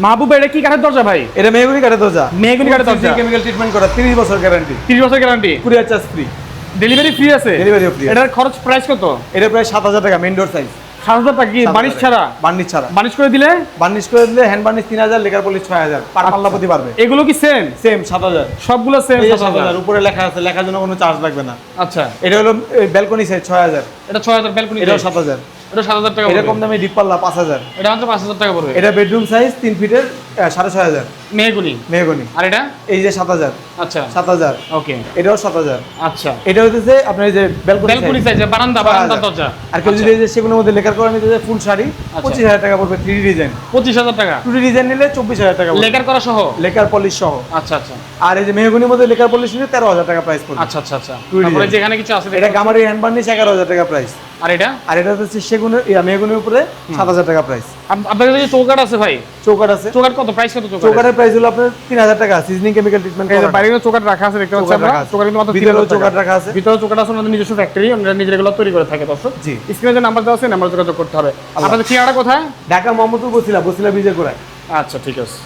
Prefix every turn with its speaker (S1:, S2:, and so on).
S1: মাহবুব এটা কি কাঠের দরজা ভাই?
S2: এটা মেহগনি কাঠের দরজা।
S1: মেহগনি কাঠের দরজা,
S2: কেমিক্যাল ট্রিটমেন্ট করা, 30 বছর গ্যারান্টি।
S1: 30 বছর guarantee,
S2: courier charge free,
S1: delivery free আছে।
S2: Delivery free.
S1: এটার খরচ প্রাইস কত?
S2: এটা প্রায় 7000 টাকা মেইন ডোর সাইজ।
S1: 7000 টাকা কি বার্নিশ ছাড়া?
S2: বার্নিশ ছাড়া।
S1: বার্নিশ করে দিলে?
S2: বার্নিশ করে দিলে হ্যান্ড বার্নিশ 3000, লেকার পলিশ 6000, পার পাল্লা প্রতি পারবে।
S1: এগুলো কি সেম?
S2: সেম 7000,
S1: সবগুলো সেম
S2: 7000। উপরে লেখা আছে, লেখার জন্য কোনো চার্জ লাগবে না।
S1: আচ্ছা,
S2: এটা হলো ব্যালকনি সাইজ 6000,
S1: এটা 6000 ব্যালকনি,
S2: এটা 7000,
S1: এটা 7000 টাকা।
S2: এটা কম দামে ডিপ পাল্লা 5000,
S1: এটা মাত্র 5000 টাকা পড়বে।
S2: এটা বেডরুম সাইজ 3 ফিটের 6500
S1: মেহগনি।
S2: মেহগনি।
S1: আর এটা
S2: এই যে 7000,
S1: আচ্ছা
S2: 7000,
S1: ওকে,
S2: এটাও 7000।
S1: আচ্ছা,
S2: এটা হচ্ছে আপনার এই যে
S1: ব্যালকনি সাইজ, বারান্দা দরজা।
S2: আর কেউ যদি এই যে সেগুলোর মধ্যে লেকার করা নিতে যায় ফুল শাড়ি, 25000 টাকা পড়বে। 3D ডিজাইন
S1: 25000 টাকা,
S2: 2D ডিজাইন নিলে 24000 টাকা পড়বে,
S1: লেকার করা সহ,
S2: লেকার পলিশ সহ।
S1: আচ্ছা আচ্ছা,
S2: আর এই যে মেহগনির মধ্যে লেকার পলিশ নিলে 13000 টাকা প্রাইস পড়বে।
S1: আচ্ছা আচ্ছা আচ্ছা। তারপরে যেখানে কিছু আছে
S2: এটা গামারি হ্যান্ড বার্নিশ 11000 টাকা প্রাইস।
S1: আর এটা?
S2: আর এটা হচ্ছে সেগুনের মেহগনির উপরে 7000 টাকা প্রাইস।
S1: আপনাদের কাছে চৌকাঠ আছে ভাই?
S2: চৌকাঠ আছে।
S1: চৌকাঠ কত প্রাইস? কত চৌকাঠ?
S2: চৌকাঠের প্রাইস হলো আপনার 3000 টাকা, সিজনিং কেমিক্যাল ট্রিটমেন্ট করা।
S1: বাইরে চৌকাঠ রাখা আছে, দেখতে পাচ্ছেন আপনারা। চৌকাঠ কিন্তু মাত্র
S2: ভিতরেও চৌকাঠ রাখা আছে।
S1: ভিতরে চৌকাঠ আছে, আমাদের নিজস্ব ফ্যাক্টরি, আমরা নিজেরা এগুলো তৈরি করে থাকি। দর্শক
S2: জি,
S1: স্ক্রিনে যে নাম্বার দেওয়া আছে নাম্বার যোগাযোগ করতে হবে। আপনাদের ঠিকানাটা কোথায়?
S2: ঢাকা মোহাম্মদপুর বসিলা ব্রিজের গোড়ায়।
S1: আচ্ছা ঠিক আছে।